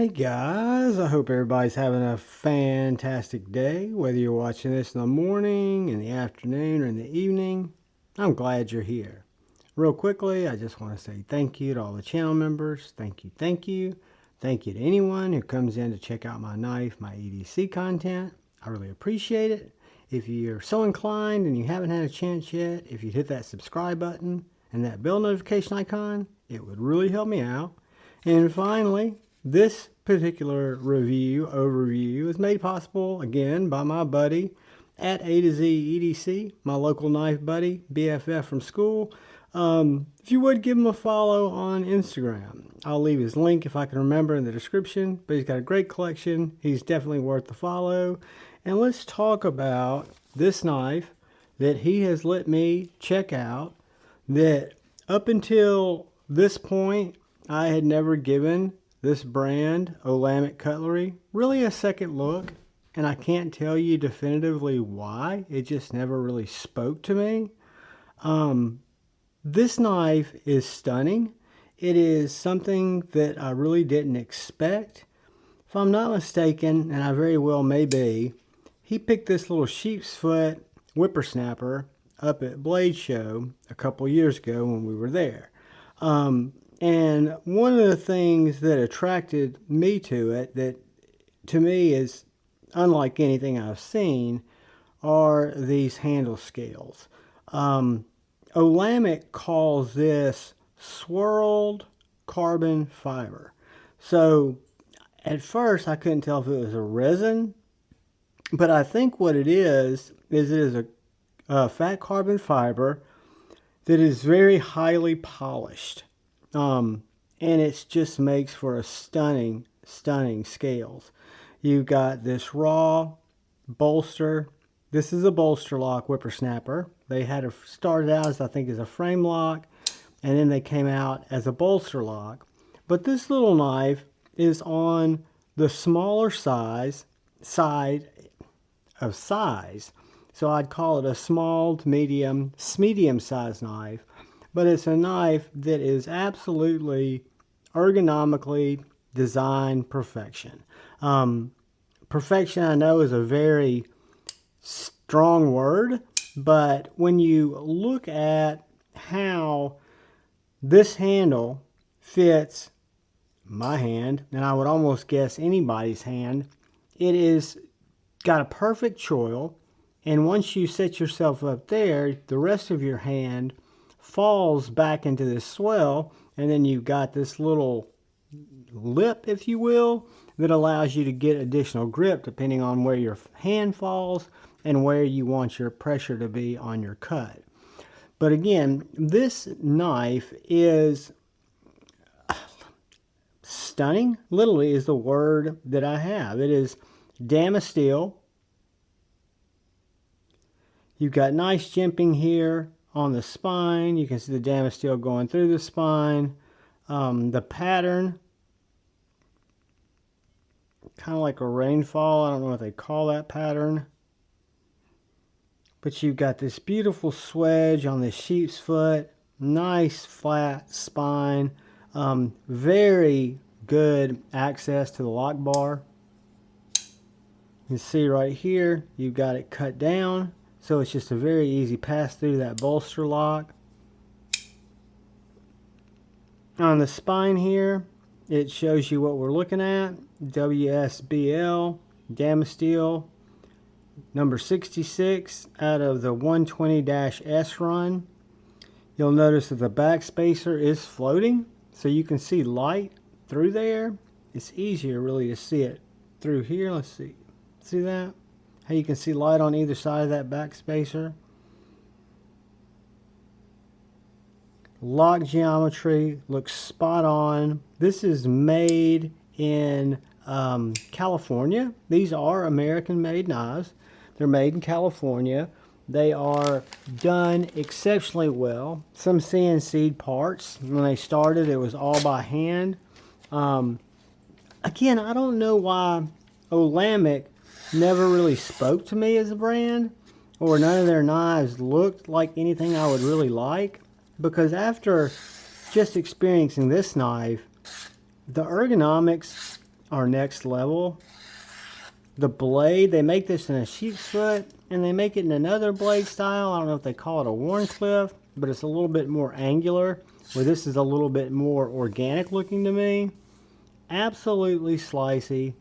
Hey guys, I hope everybody's having a fantastic day, whether you're watching this in the morning, in the afternoon, or in the evening. I'm glad you're here. Real quickly, I just want to say thank you to all the channel members. Thank you, thank you. Thank you to anyone who comes in to check out my knife, my EDC content. I really appreciate it. If you're so inclined and you haven't had a chance yet, if you'd hit that subscribe button and that bell notification icon, it would really help me out. And finally, this particular overview is made possible again by my buddy at A to Z EDC, my local knife buddy, BFF from school. If you would give him a follow on Instagram, I'll leave his link if I can remember in the description. But he's got a great collection. He's definitely worth the follow. And let's talk about this knife that he has let me check out, that up until this point I had never given this brand, Olamic Cutlery, really a second look, and I can't tell you definitively why. It just never really spoke to me. This knife is stunning. It is something that I really didn't expect. If I'm not mistaken, and I very well may be, he picked this little sheep's foot Whippersnapper up at Blade Show a couple years ago when we were there. And one of the things that attracted me to it, that to me is unlike anything I've seen, are these handle scales. Olamic calls this swirled carbon fiber. So at first I couldn't tell if it was a resin, but I think what it is it is a fat carbon fiber that is very highly polished. And it just makes for a stunning scales. You've got this raw bolster. This is a bolster lock Whippersnapper. They had started out as, I think, as a frame lock, and then they came out as a bolster lock. But this little knife is on the smaller side of size. So I'd call it a small to medium sized knife. But it's a knife that is absolutely ergonomically designed perfection. Perfection, I know, is a very strong word, but when you look at how this handle fits my hand, and I would almost guess anybody's hand, it is got a perfect choil, and once you set yourself up there, the rest of your hand falls back into this swell, and then you've got this little lip, if you will, that allows you to get additional grip depending on where your hand falls and where you want your pressure to be on your cut. But again, this knife is stunning, literally is the word that I have. It is Damasteel. You've got nice jimping here on the spine. You can see the Damasteel going through the spine. The pattern, kind of like a rainfall. I don't know what they call that pattern. But you've got this beautiful swedge on the sheep's foot. Nice flat spine. Very good access to the lock bar. You can see right here, you've got it cut down. So it's just a very easy pass through that bolster lock. On the spine here, it shows you what we're looking at. WSBL, Damasteel, number 66 out of the 120-S run. You'll notice that the back spacer is floating, so you can see light through there. It's easier really to see it through here. Let's see. See that? How you can see light on either side of that back spacer. Lock geometry looks spot on. This is made in California. These are American made knives. They're made in California. They are done exceptionally well. Some CNC parts. When they started, it was all by hand. Again, I don't know why Olamic never really spoke to me as a brand, or none of their knives looked like anything I would really like, because after just experiencing this knife, the ergonomics are next level. The blade, they make this in a sheep's foot, and they make it in another blade style. I don't know if they call it a Warncliffe, but it's a little bit more angular, where this is a little bit more organic looking to me. Absolutely slicey.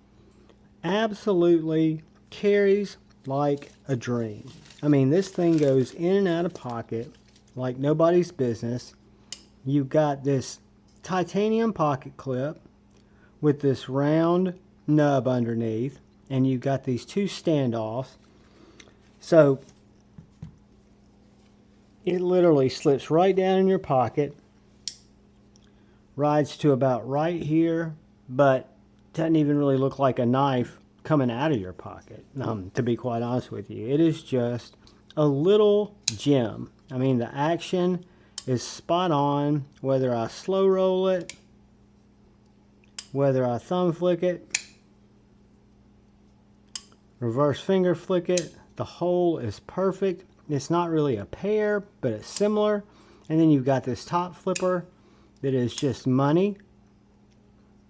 Absolutely carries like a dream. I mean, this thing goes in and out of pocket like nobody's business. You've got this titanium pocket clip with this round nub underneath, and you've got these two standoffs. So it literally slips right down in your pocket, rides to about right here, but doesn't even really look like a knife coming out of your pocket, to be quite honest with you. It is just a little gem. I mean, the action is spot on, whether I slow roll it, whether I thumb flick it, reverse finger flick it. The hole is perfect. It's not really a pair, but it's similar. And then you've got this top flipper that is just money.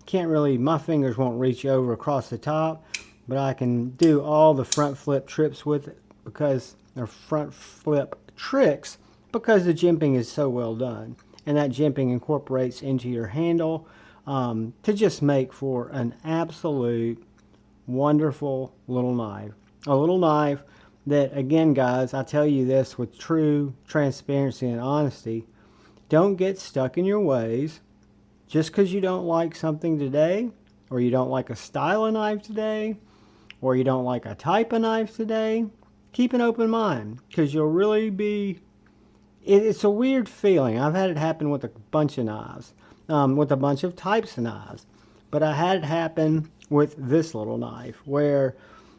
Can't really, my fingers won't reach over across the top, but I can do all the front flip trips with it because they're front flip tricks because the jimping is so well done. And that jimping incorporates into your handle to just make for an absolute wonderful little knife. A little knife that, again guys, I tell you this with true transparency and honesty, don't get stuck in your ways. Just because you don't like something today, or you don't like a style of knife today, or you don't like a type of knife today, keep an open mind, because you'll really be, it's a weird feeling. I've had it happen with a bunch of knives, with a bunch of types of knives, but I had it happen with this little knife, where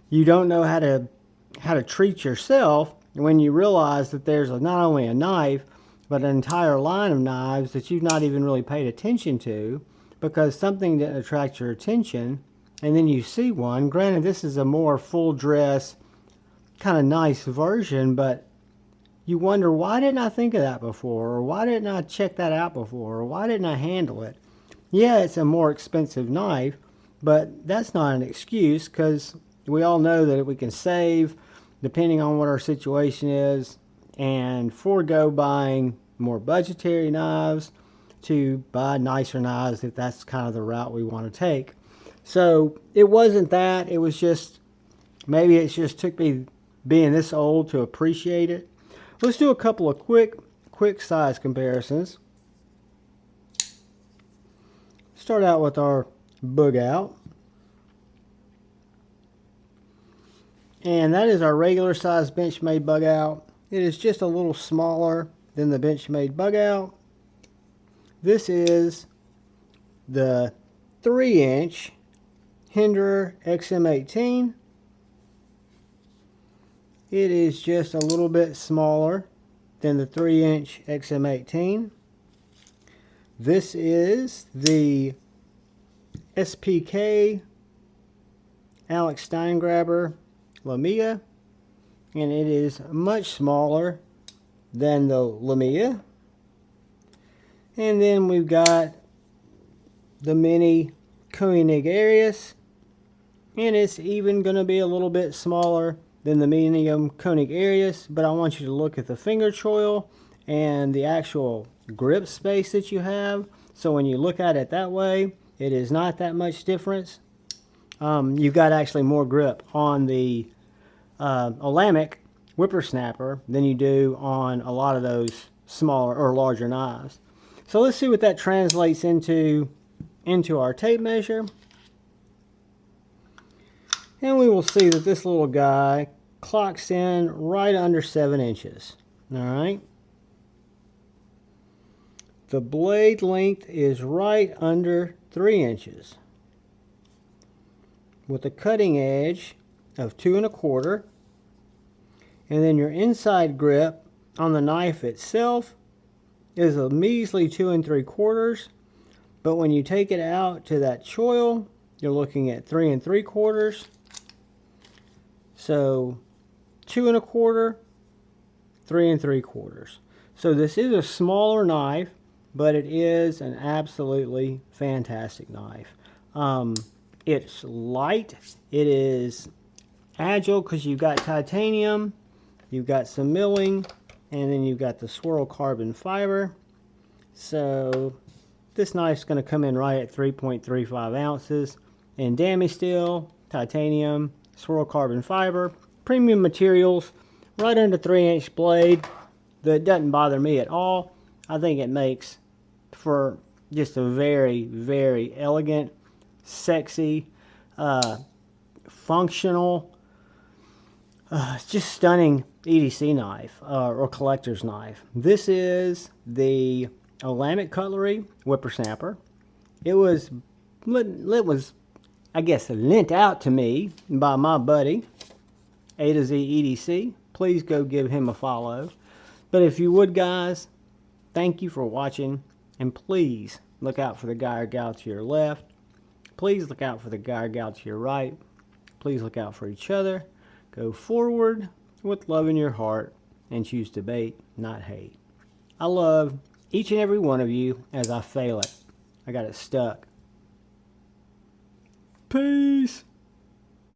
you don't know how to treat yourself when you realize that there's not only a knife, but an entire line of knives that you've not even really paid attention to because something didn't attract your attention, and then you see one. Granted, this is a more full dress, kind of nice version, but you wonder, why didn't I think of that before? Or why didn't I check that out before? Or why didn't I handle it? Yeah, it's a more expensive knife, but that's not an excuse, because we all know that we can save depending on what our situation is and forego buying more budgetary knives to buy nicer knives if that's kind of the route we want to take. So it wasn't that. It was just, maybe it just took me being this old to appreciate it. Let's do a couple of quick size comparisons. Start out with our bug out. And that is our regular size Benchmade bug out. It is just a little smaller than the Benchmade bug out. This is the 3-inch Hinderer XM18. It is just a little bit smaller than the 3-inch XM18. This is the SPK Alex Steingraber Lamia, and it is much smaller than the Lamia. And then we've got the mini Koenig Arius, and it's even going to be a little bit smaller than the medium Koenig Arius, but I want you to look at the finger choil and the actual grip space that you have. So when you look at it that way, it is not that much difference. You've got actually more grip on the Olamic Whippersnapper than you do on a lot of those smaller or larger knives. So let's see what that translates into our tape measure. And we will see that this little guy clocks in right under 7 inches. Alright. The blade length is right under 3 inches, with a cutting edge of 2 1/4. And then your inside grip on the knife itself is a measly 2 3/4. But when you take it out to that choil, you're looking at 3 3/4. So 2 1/4, 3 3/4. So this is a smaller knife, but it is an absolutely fantastic knife. It's light. It is agile because you've got titanium, you've got some milling, and then you've got the Swirl carbon fiber. So this knife's going to come in right at 3.35 ounces. And Damasteel, titanium, Swirl carbon fiber, premium materials, right under 3-inch blade. That doesn't bother me at all. I think it makes for just a very, very elegant, sexy, functional, just stunning EDC knife or collector's knife. This is the Olamic Cutlery Whippersnapper. It was, I guess, lent out to me by my buddy, A to Z EDC. Please go give him a follow. But if you would, guys, thank you for watching. And please look out for the guy or gal to your left. Please look out for the guy or gal to your right. Please look out for each other. Go forward with love in your heart and choose debate, not hate. I love each and every one of you as I fail it. I got it stuck. Peace.